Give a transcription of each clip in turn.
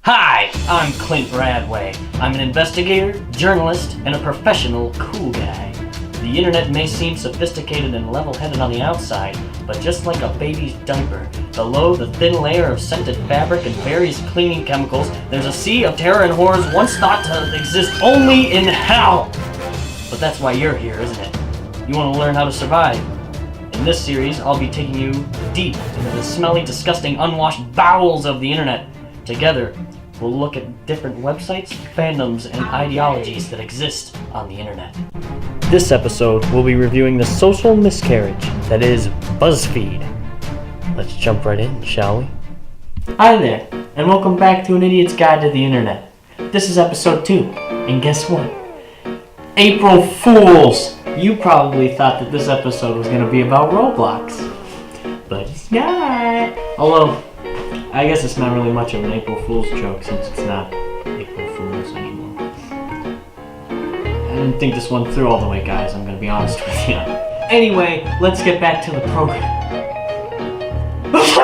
Hi, I'm Clint Radway. I'm an investigator, journalist, and a professional cool guy. The internet may seem sophisticated and level-headed on the outside, but just like a baby's diaper, below the thin layer of scented fabric and various cleaning chemicals, there's a sea of terror and horrors once thought to exist only in hell. But that's why you're here, isn't it? You want to learn how to survive. In this series, I'll be taking you deep into the smelly, disgusting, unwashed bowels of the internet. Together, we'll look at different websites, fandoms, and ideologies that exist on the internet. This episode, we'll be reviewing the social miscarriage that is BuzzFeed. Let's jump right in, shall we? Hi there, and welcome back to An Idiot's Guide to the Internet. This is episode 2, and guess what? April Fools! You probably thought that this episode was going to be about Roblox, but it's not. Although, I guess it's not really much of an April Fool's joke since it's not April Fool's anymore. I didn't think this one through all the way, guys, I'm gonna be honest with you. Anyway, let's get back to the program. What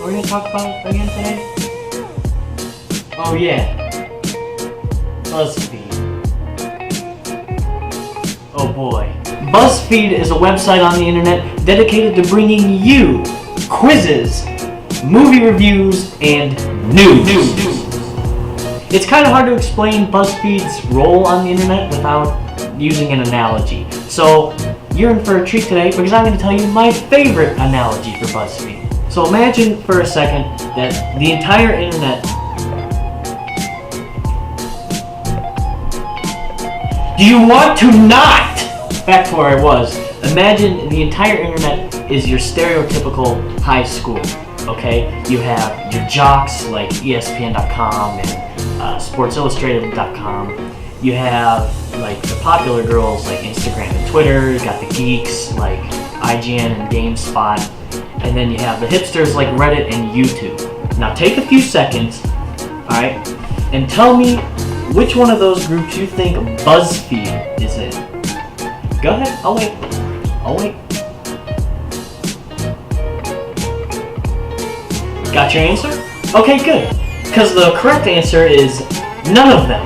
are we gonna talk about again today? Oh yeah, BuzzFeed. Oh boy. BuzzFeed is a website on the internet dedicated to bringing you quizzes, movie reviews, and news. It's kind of hard to explain BuzzFeed's role on the internet without using an analogy. So you're in for a treat today because I'm going to tell you my favorite analogy for BuzzFeed. So imagine for a second that the entire internet... Do you want to not? Back to where I was. Imagine the entire internet is your stereotypical high school, okay? You have your jocks like ESPN.com and SportsIllustrated.com. You have like the popular girls like Instagram and Twitter. You got the geeks like IGN and GameSpot. And then you have the hipsters like Reddit and YouTube. Now take a few seconds, alright, and tell me which one of those groups you think BuzzFeed is in. Go ahead, I'll wait. Got your answer? Okay, good. Because the correct answer is none of them.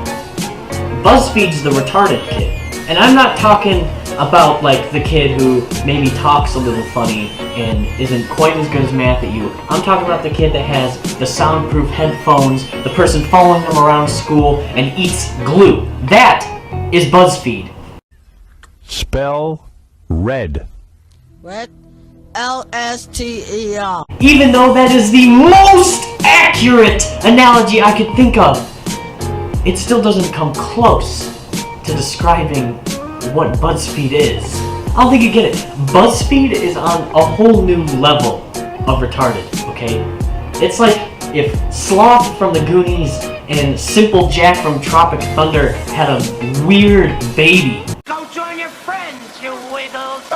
BuzzFeed's the retarded kid. And I'm not talking about like the kid who maybe talks a little funny and isn't quite as good as math at you. I'm talking about the kid that has the soundproof headphones, the person following them around school, and eats glue. That is BuzzFeed. Spell red. Red? L-S-T-E-R. Even though that is the most accurate analogy I could think of, it still doesn't come close to describing what BuzzFeed is. I don't think you get it. BuzzFeed is on a whole new level of retarded, okay? It's like if Sloth from the Goonies and Simple Jack from Tropic Thunder had a weird baby. Go join your friends, you wiggles!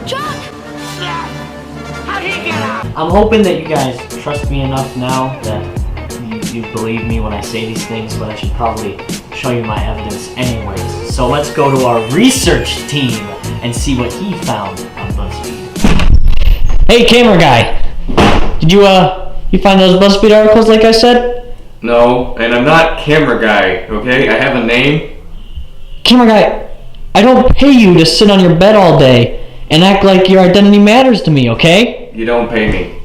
Chuck! How'd he get out? I'm hoping that you guys trust me enough now that you believe me when I say these things, but I should probably show you my evidence anyways. So let's go to our research team and see what he found on BuzzFeed. Hey, camera guy! Did you find those BuzzFeed articles like I said? No, and I'm not camera guy, okay? I have a name. Camera guy, I don't pay you to sit on your bed all day and act like your identity matters to me, okay? You don't pay me.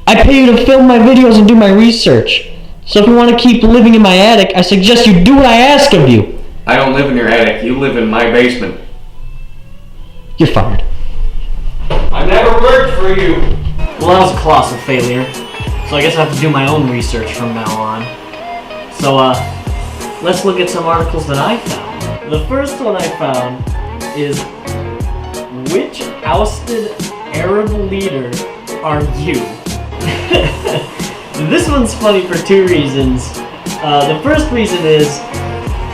I pay you to film my videos and do my research. So if you want to keep living in my attic, I suggest you do what I ask of you. I don't live in your attic. You live in my basement. You're fired. I never worked for you. Well, that was a colossal failure. So I guess I have to do my own research from now on. So, let's look at some articles that I found. The first one I found is, which ousted Arab leader are you? This one's funny for two reasons. The first reason is,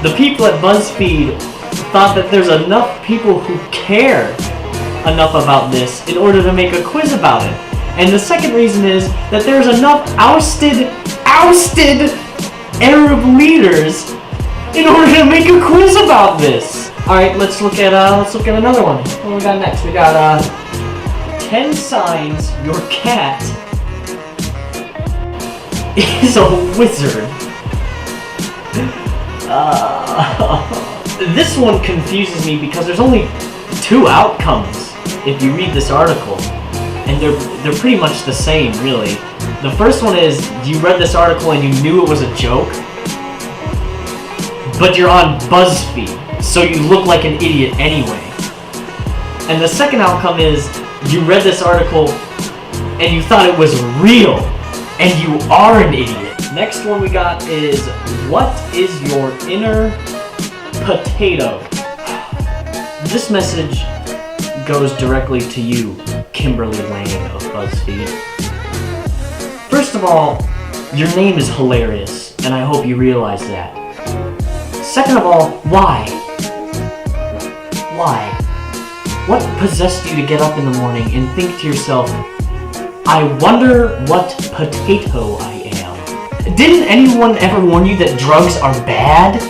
the people at BuzzFeed thought that there's enough people who care enough about this in order to make a quiz about it. And the second reason is that there's enough ousted Arab leaders in order to make a quiz about this. All right, let's look at another one. What do we got next? We got 10 signs your cat is a wizard. This one confuses me because there's only 2 outcomes if you read this article, and they're pretty much the same, really. The first one is you read this article and you knew it was a joke, but you're on BuzzFeed, so you look like an idiot anyway. And the second outcome is you read this article and you thought it was real, and you are an idiot. Next one we got is, what is your inner potato? This message goes directly to you, Kimberly Lang of BuzzFeed. First of all, your name is hilarious, and I hope you realize that. Second of all, why? Why? What possessed you to get up in the morning and think to yourself, I wonder what potato I am? Didn't anyone ever warn you that drugs are bad?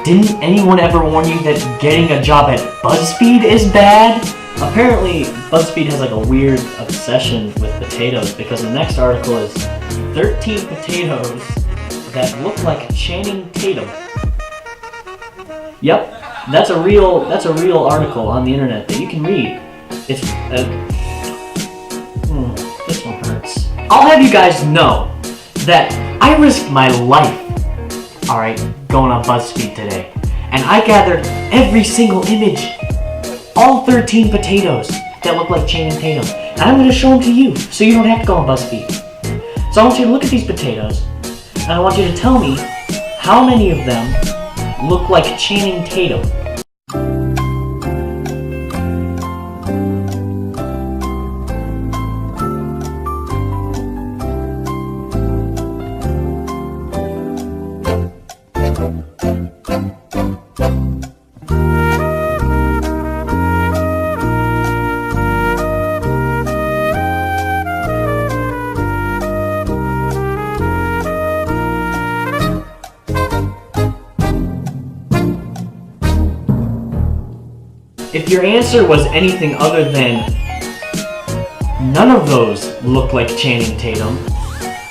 Didn't anyone ever warn you that getting a job at BuzzFeed is bad? Apparently, BuzzFeed has like a weird obsession with potatoes, because the next article is 13 potatoes that look like Channing Tatum. Yep, that's a real article on the internet that you can read. It's this one hurts. I'll have you guys know that I risked my life, alright, going on BuzzFeed today. And I gathered every single image, all 13 potatoes that look like Channing Tatum. And I'm going to show them to you, so you don't have to go on BuzzFeed. So I want you to look at these potatoes, and I want you to tell me how many of them look like Channing Tatum. If your answer was anything other than none of those look like Channing Tatum,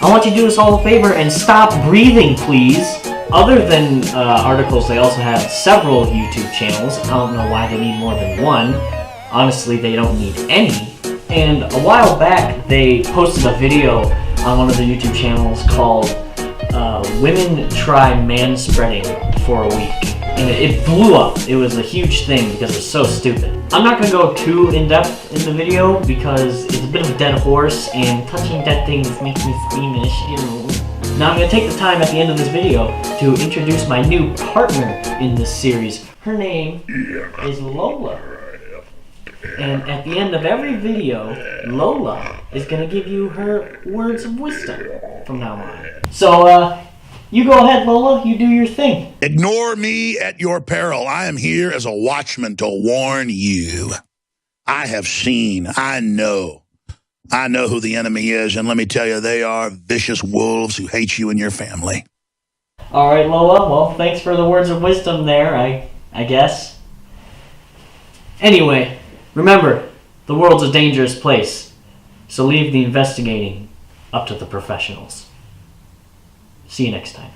I want you to do us all a favor and stop breathing, please. Other than articles, they also have several YouTube channels. I don't know why they need more than one. Honestly, they don't need any. And a while back, they posted a video on one of the YouTube channels called Women Try Manspreading for a Week. And it blew up. It was a huge thing because it's so stupid. I'm not going to go too in-depth in the video because it's a bit of a dead horse, and touching dead things makes me squeamish, you know. Now I'm going to take the time at the end of this video to introduce my new partner in this series. Her name is Lola. And at the end of every video, Lola is going to give you her words of wisdom from now on. So, you go ahead, Lola. You do your thing. Ignore me at your peril. I am here as a watchman to warn you. I have seen, I know who the enemy is, and let me tell you, they are vicious wolves who hate you and your family. All right, Lola. Well, thanks for the words of wisdom there, I guess. Anyway, remember, the world's a dangerous place, so leave the investigating up to the professionals. See you next time.